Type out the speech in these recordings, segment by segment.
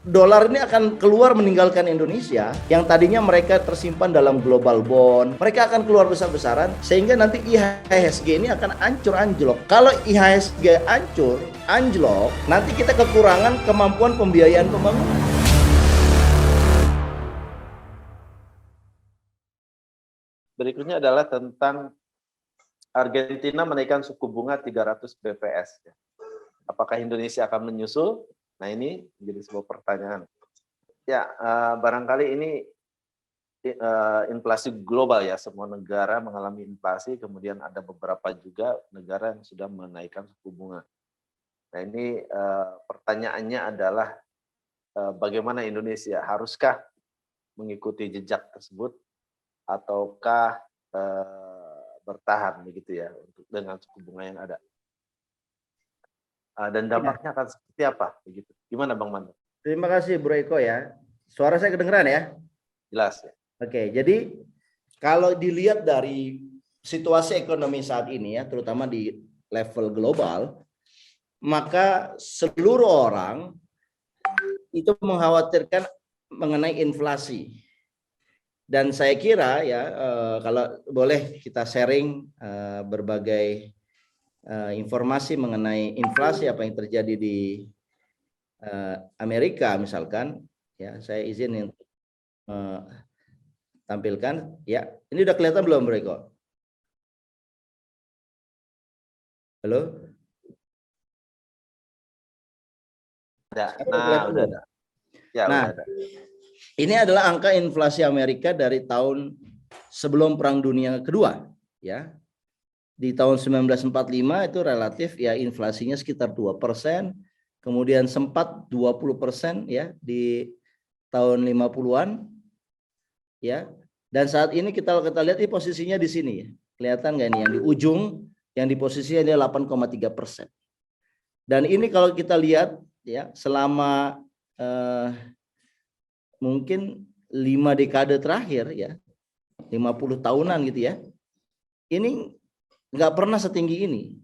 dolar ini akan keluar meninggalkan Indonesia, yang tadinya mereka tersimpan dalam global bond, mereka akan keluar besar-besaran, sehingga nanti IHSG ini akan hancur anjlok. Kalau IHSG hancur anjlok, nanti kita kekurangan kemampuan pembiayaan pembangunan. Berikutnya adalah tentang Argentina menaikkan suku bunga 300 BPS. Apakah Indonesia akan menyusul? Nah, ini menjadi sebuah pertanyaan. Ya, barangkali ini inflasi global ya, semua negara mengalami inflasi, kemudian ada beberapa juga negara yang sudah menaikkan suku bunga. Nah, ini pertanyaannya adalah bagaimana Indonesia? Haruskah mengikuti jejak tersebut ataukah bertahan begitu ya untuk dengan suku bunga yang ada? Dan dampaknya akan seperti apa begitu? Gimana Bang Mando? Terima kasih Bro Eko ya. Suara saya kedengeran ya? Jelas ya. Oke, jadi kalau dilihat dari situasi ekonomi saat ini ya, terutama di level global, maka seluruh orang itu mengkhawatirkan mengenai inflasi. Dan saya kira ya, kalau boleh kita sharing berbagai informasi mengenai inflasi apa yang terjadi di Amerika misalkan, ya saya izin untuk tampilkan. Ya, ini udah kelihatan belum, Bro Eko? Halo? Nah, udah ada. Ya, nah, udah ada. Ini adalah angka inflasi Amerika dari tahun sebelum Perang Dunia Kedua, ya. Di tahun 1945 itu relatif ya inflasinya sekitar 2%, kemudian sempat 20% ya di tahun 50-an ya. Dan saat ini kita lihat di posisinya di sini ya. Kelihatan nggak ini yang di ujung, yang di posisinya ini 8,3%. Dan ini kalau kita lihat ya selama mungkin 5 dekade terakhir ya, 50 tahunan gitu ya. Ini nggak pernah setinggi ini,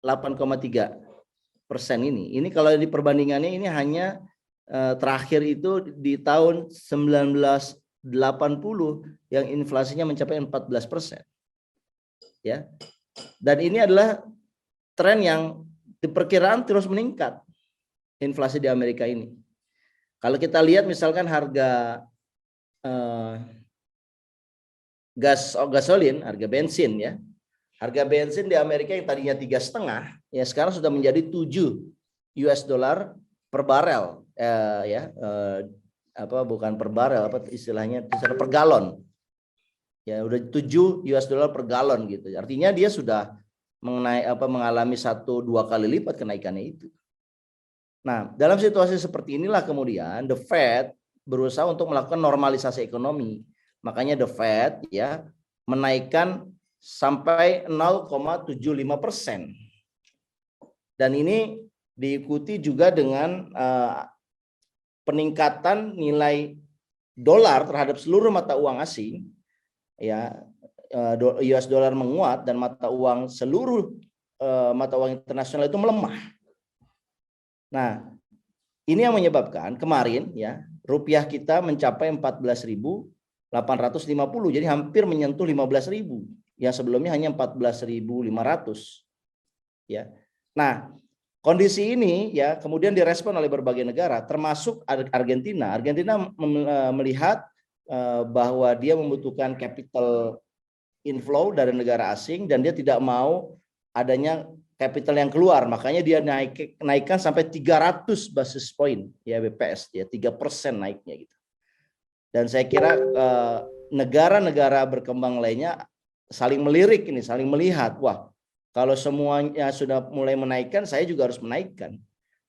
8,3% ini. Ini kalau di perbandingannya ini hanya terakhir itu di tahun 1980 yang inflasinya mencapai 14%. Ya. Dan ini adalah tren yang diperkiraan terus meningkat inflasi di Amerika ini. Kalau kita lihat misalkan harga gasolin, harga bensin ya. Harga bensin di Amerika yang tadinya 3,5 ya sekarang sudah menjadi 7 US dollar per barel bukan per barel, apa istilahnya per galon. Ya udah 7 US dollar per galon gitu. Artinya dia sudah mengalami 1-2 kali lipat kenaikannya itu. Nah, dalam situasi seperti inilah kemudian The Fed berusaha untuk melakukan normalisasi ekonomi. Makanya The Fed ya menaikkan sampai 0,75%. Dan ini diikuti juga dengan peningkatan nilai dolar terhadap seluruh mata uang asing. Ya, US dollar menguat dan seluruh mata uang internasional itu melemah. Nah, ini yang menyebabkan kemarin ya rupiah kita mencapai 14.850, jadi hampir menyentuh 15.000. Yang sebelumnya hanya 14.500. Ya. Nah, kondisi ini ya kemudian direspon oleh berbagai negara termasuk Argentina. Argentina melihat bahwa dia membutuhkan capital inflow dari negara asing dan dia tidak mau adanya capital yang keluar, makanya dia naikkan sampai 300 basis point ya BPS, ya 3% naiknya gitu. Dan saya kira negara-negara berkembang lainnya saling melirik ini, saling melihat, wah kalau semuanya sudah mulai menaikkan, saya juga harus menaikkan.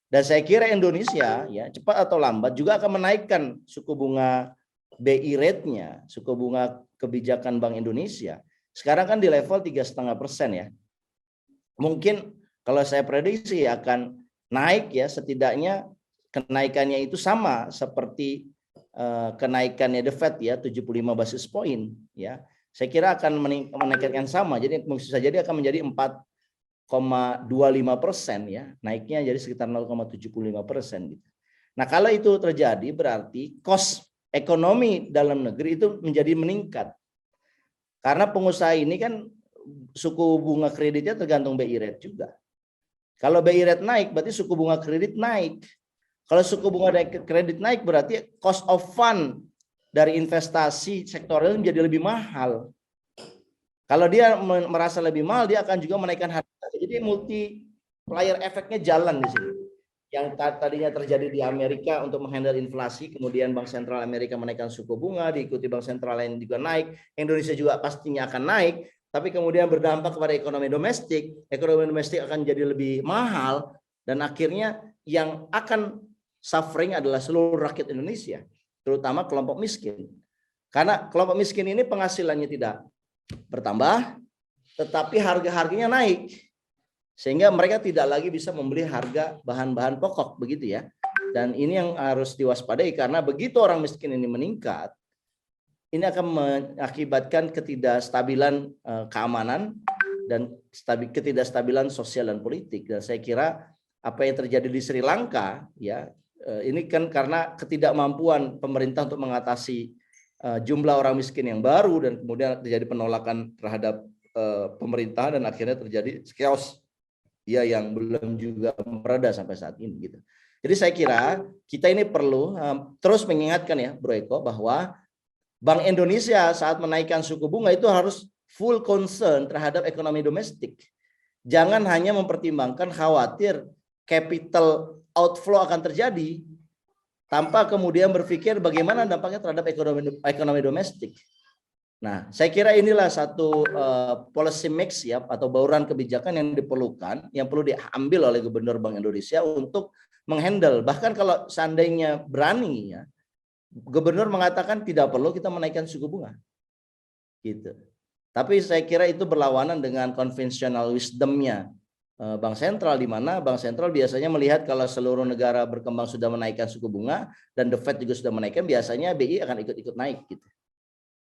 Dan saya kira Indonesia ya cepat atau lambat juga akan menaikkan suku bunga BI rate-nya, suku bunga kebijakan Bank Indonesia. Sekarang kan di level 3,5% ya. Mungkin kalau saya prediksi akan naik ya, setidaknya kenaikannya itu sama seperti kenaikannya The Fed ya 75 basis point ya. Saya kira akan menaikkan sama, jadi bisa jadi akan menjadi 4,25% ya, naiknya jadi sekitar 0,75% gitu. Nah, kalau itu terjadi berarti cost ekonomi dalam negeri itu menjadi meningkat. Karena pengusaha ini kan suku bunga kreditnya tergantung BI rate juga. Kalau BI rate naik berarti suku bunga kredit naik. Kalau suku bunga kredit naik berarti cost of fund dari investasi sektoral menjadi lebih mahal. Kalau dia merasa lebih mahal, dia akan juga menaikkan harga. Jadi multiplier efeknya jalan di sini. Yang tadinya terjadi di Amerika untuk menghandle inflasi, kemudian Bank Sentral Amerika menaikkan suku bunga, diikuti bank sentral lain juga naik, Indonesia juga pastinya akan naik, tapi kemudian berdampak kepada ekonomi domestik akan jadi lebih mahal, dan akhirnya yang akan suffering adalah seluruh rakyat Indonesia, terutama kelompok miskin. Karena kelompok miskin ini penghasilannya tidak bertambah, tetapi harga-harganya naik, sehingga mereka tidak lagi bisa membeli harga bahan-bahan pokok, begitu ya. Dan ini yang harus diwaspadai, karena begitu orang miskin ini meningkat, ini akan mengakibatkan ketidakstabilan keamanan dan ketidakstabilan sosial dan politik. Dan saya kira apa yang terjadi di Sri Lanka, ya, ini kan karena ketidakmampuan pemerintah untuk mengatasi jumlah orang miskin yang baru, dan kemudian terjadi penolakan terhadap pemerintah, dan akhirnya terjadi chaos ya yang belum juga mereda sampai saat ini gitu. Jadi saya kira kita ini perlu terus mengingatkan ya Bro Eko, bahwa Bank Indonesia saat menaikkan suku bunga itu harus full concern terhadap ekonomi domestik. Jangan hanya mempertimbangkan khawatir capital outflow akan terjadi tanpa kemudian berpikir bagaimana dampaknya terhadap ekonomi domestik. Nah, saya kira inilah satu policy mix ya, atau bauran kebijakan yang diperlukan, yang perlu diambil oleh Gubernur Bank Indonesia untuk menghandle. Bahkan kalau seandainya berani ya, Gubernur mengatakan tidak perlu kita menaikkan suku bunga, gitu. Tapi saya kira itu berlawanan dengan konvensional wisdomnya Bank Sentral, di mana Bank Sentral biasanya melihat kalau seluruh negara berkembang sudah menaikkan suku bunga dan The Fed juga sudah menaikkan, biasanya BI akan ikut-ikut naik gitu.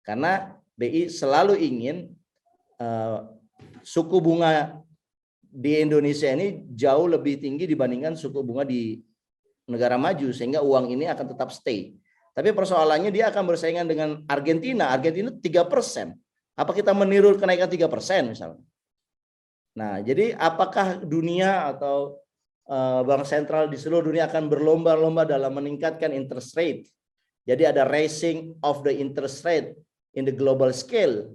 Karena BI selalu ingin suku bunga di Indonesia ini jauh lebih tinggi dibandingkan suku bunga di negara maju, sehingga uang ini akan tetap stay. Tapi persoalannya dia akan bersaingan dengan Argentina. Argentina 3%. Apa kita meniru kenaikan 3% misalnya? Nah, jadi apakah dunia atau bank sentral di seluruh dunia akan berlomba-lomba dalam meningkatkan interest rate? Jadi ada raising of the interest rate in the global scale.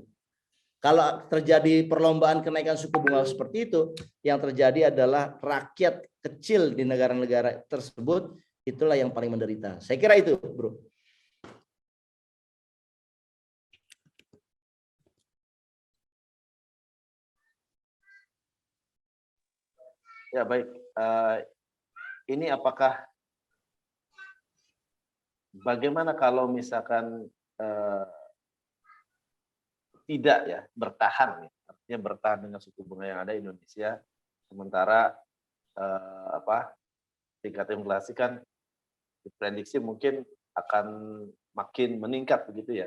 Kalau terjadi perlombaan kenaikan suku bunga seperti itu, yang terjadi adalah rakyat kecil di negara-negara tersebut itulah yang paling menderita. Saya kira itu, Bro. Ya baik, ini apakah bagaimana kalau misalkan tidak ya bertahan, ya, artinya bertahan dengan suku bunga yang ada di Indonesia, sementara tingkat inflasi kan diprediksi mungkin akan makin meningkat begitu ya.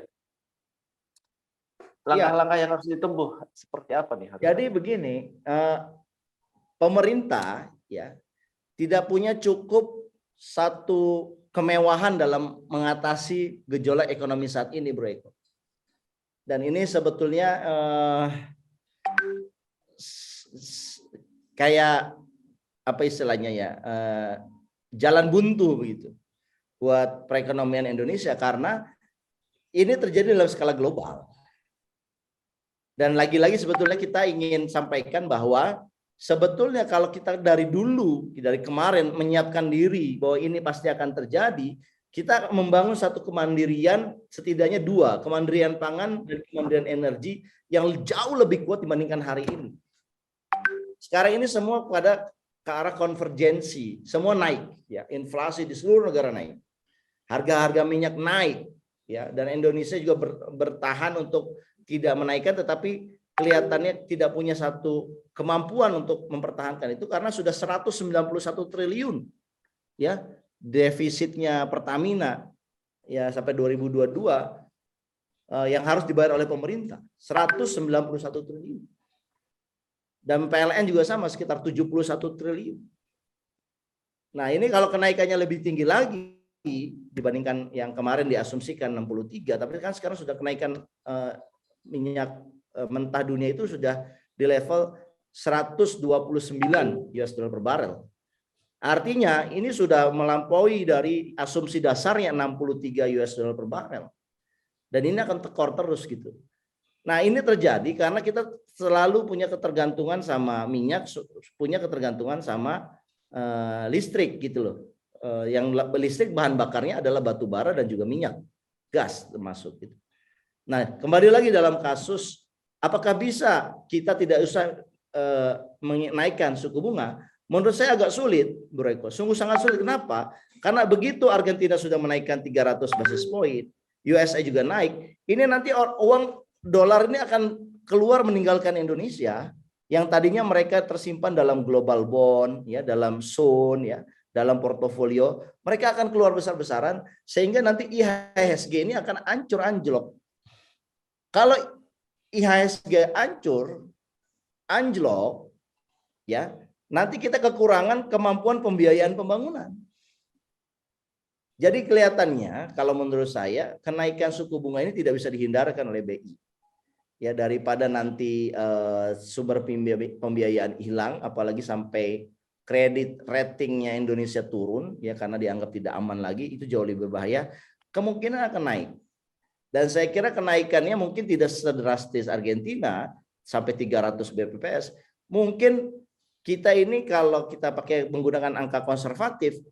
Langkah-langkah yang harus ditempuh seperti apa nih? Jadi begini, pemerintah ya tidak punya cukup satu kemewahan dalam mengatasi gejolak ekonomi saat ini, Bro Eko. Dan ini sebetulnya kayak apa istilahnya ya, jalan buntu begitu buat perekonomian Indonesia, karena ini terjadi dalam skala global. Dan lagi-lagi sebetulnya kita ingin sampaikan bahwa sebetulnya kalau kita dari dulu, dari kemarin menyiapkan diri bahwa ini pasti akan terjadi, kita membangun satu kemandirian, setidaknya dua, kemandirian pangan dan kemandirian energi yang jauh lebih kuat dibandingkan hari ini. Sekarang ini semua pada ke arah konvergensi, semua naik, ya, inflasi di seluruh negara naik, harga-harga minyak naik, ya, dan Indonesia juga bertahan untuk tidak menaikkan, tetapi kelihatannya tidak punya satu kemampuan untuk mempertahankan itu karena sudah 191 triliun ya defisitnya Pertamina ya sampai 2022 yang harus dibayar oleh pemerintah, 191 triliun. Dan PLN juga sama, sekitar 71 triliun. Nah, ini kalau kenaikannya lebih tinggi lagi dibandingkan yang kemarin diasumsikan 63, tapi kan sekarang sudah kenaikan minyak mentah dunia itu sudah di level 129 US dollar per barel. Artinya ini sudah melampaui dari asumsi dasarnya 63 US dollar per barel. Dan ini akan tekor terus gitu. Nah, ini terjadi karena kita selalu punya ketergantungan sama minyak, punya ketergantungan sama listrik gitu loh. Yang listrik bahan bakarnya adalah batu bara dan juga minyak, gas termasuk gitu. Nah, kembali lagi dalam kasus apakah bisa kita tidak usah menaikkan suku bunga? Menurut saya agak sulit, Bro Eko. Sungguh sangat sulit. Kenapa? Karena begitu Argentina sudah menaikkan 300 basis point, USA juga naik, ini nanti uang dolar ini akan keluar meninggalkan Indonesia yang tadinya mereka tersimpan dalam global bond, ya, dalam zone, ya, dalam portofolio, mereka akan keluar besar-besaran sehingga nanti IHSG ini akan hancur anjlok. Kalau IHSG anjlok, ya, nanti kita kekurangan kemampuan pembiayaan pembangunan. Jadi kelihatannya kalau menurut saya kenaikan suku bunga ini tidak bisa dihindarkan oleh BI. Ya, daripada nanti sumber pembiayaan hilang, apalagi sampai kredit ratingnya Indonesia turun, ya, karena dianggap tidak aman lagi, itu jauh lebih berbahaya. Kemungkinan akan naik. Dan saya kira kenaikannya mungkin tidak sedrastis Argentina sampai 300 BPS. Mungkin kita ini kalau kita pakai menggunakan angka konservatif,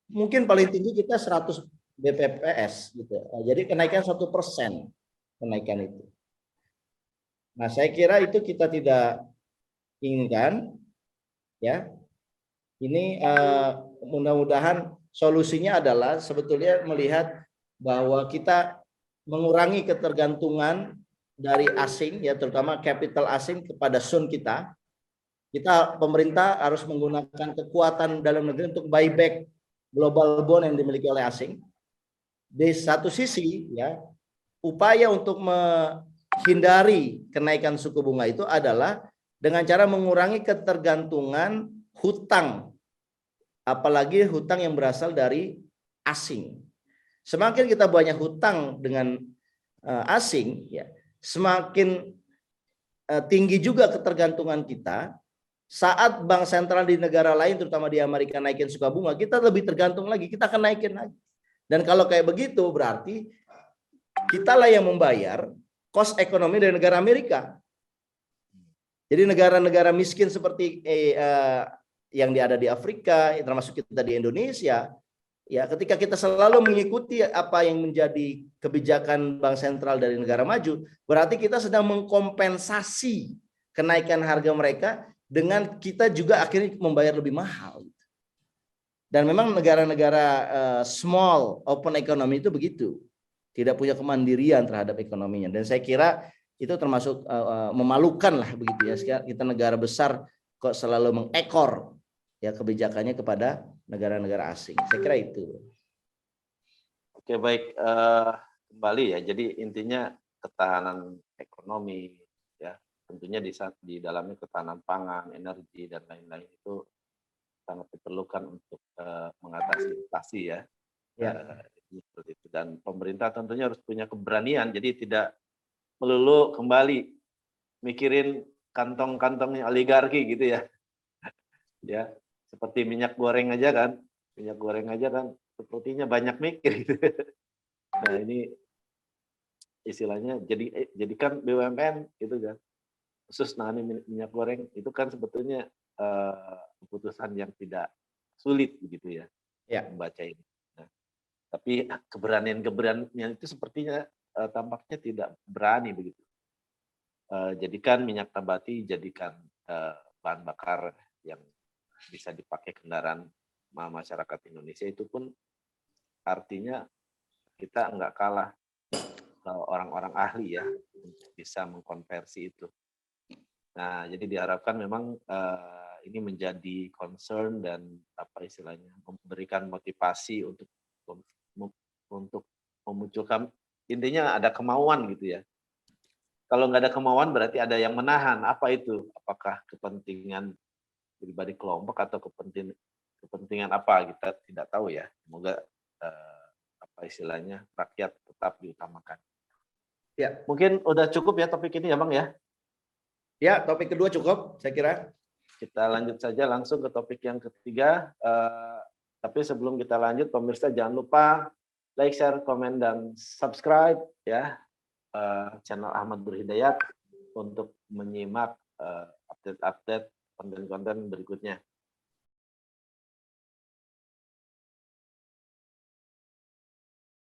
mungkin paling tinggi kita 100 BPS gitu. Jadi kenaikan 1% kenaikan itu. Nah, saya kira itu kita tidak inginkan, ya. Ini mudah-mudahan solusinya adalah sebetulnya melihat bahwa kita mengurangi ketergantungan dari asing, ya, terutama capital asing kepada sun kita. Pemerintah harus menggunakan kekuatan dalam negeri untuk buyback global bond yang dimiliki oleh asing. Di satu sisi, ya, upaya untuk menghindari kenaikan suku bunga itu adalah dengan cara mengurangi ketergantungan hutang, apalagi hutang yang berasal dari asing. Semakin kita banyak hutang dengan asing, ya, semakin tinggi juga ketergantungan kita. Saat bank sentral di negara lain, terutama di Amerika, naikin suku bunga, kita lebih tergantung lagi, kita akan naikin lagi. Dan kalau kayak begitu berarti kitalah yang membayar cost ekonomi dari negara Amerika. Jadi negara-negara miskin seperti yang ada di Afrika, termasuk kita di Indonesia, ya, ketika kita selalu mengikuti apa yang menjadi kebijakan bank sentral dari negara maju, berarti kita sedang mengkompensasi kenaikan harga mereka dengan kita juga akhirnya membayar lebih mahal. Dan memang negara-negara small open economy itu begitu, tidak punya kemandirian terhadap ekonominya. Dan saya kira itu termasuk memalukan lah begitu, ya. Kita negara besar kok selalu mengekor, ya, kebijakannya kepada negara-negara asing. Saya kira itu. Oke, baik, kembali ya. Jadi intinya ketahanan ekonomi, ya, tentunya di dalamnya ketahanan pangan, energi dan lain-lain itu sangat diperlukan untuk mengatasi inflasi, ya. Ya. Seperti itu. Dan pemerintah tentunya harus punya keberanian, jadi tidak melulu kembali mikirin kantong-kantongnya oligarki gitu ya. Ya, seperti minyak goreng aja kan sepertinya banyak mikir gitu. Nah, ini istilahnya jadikan BUMN gitu kan, khusus nangani minyak goreng itu kan sebetulnya keputusan yang tidak sulit begitu ya, membaca ini. Nah, tapi keberanian itu sepertinya tampaknya tidak berani begitu. Jadikan minyak nabati jadikan bahan bakar yang bisa dipakai kendaraan masyarakat Indonesia, itu pun artinya kita nggak kalah orang-orang ahli, ya, untuk bisa mengkonversi itu. Nah, jadi diharapkan memang ini menjadi concern dan apa istilahnya memberikan motivasi untuk memunculkan, intinya ada kemauan gitu ya. Kalau nggak ada kemauan berarti ada yang menahan. Apa itu? Apakah kepentingan pribadi kelompok atau kepentingan kepentingan apa kita tidak tahu ya. Semoga apa istilahnya rakyat tetap diutamakan. Ya, Mungkin udah cukup ya topik ini ya Bang ya. ya topik kedua cukup, saya kira. Kita lanjut saja langsung ke topik yang ketiga. Tapi sebelum kita lanjut, pemirsa jangan lupa like, share, komen, dan subscribe ya channel Ahmad Berhidayat untuk menyimak update-update konten-konten berikutnya.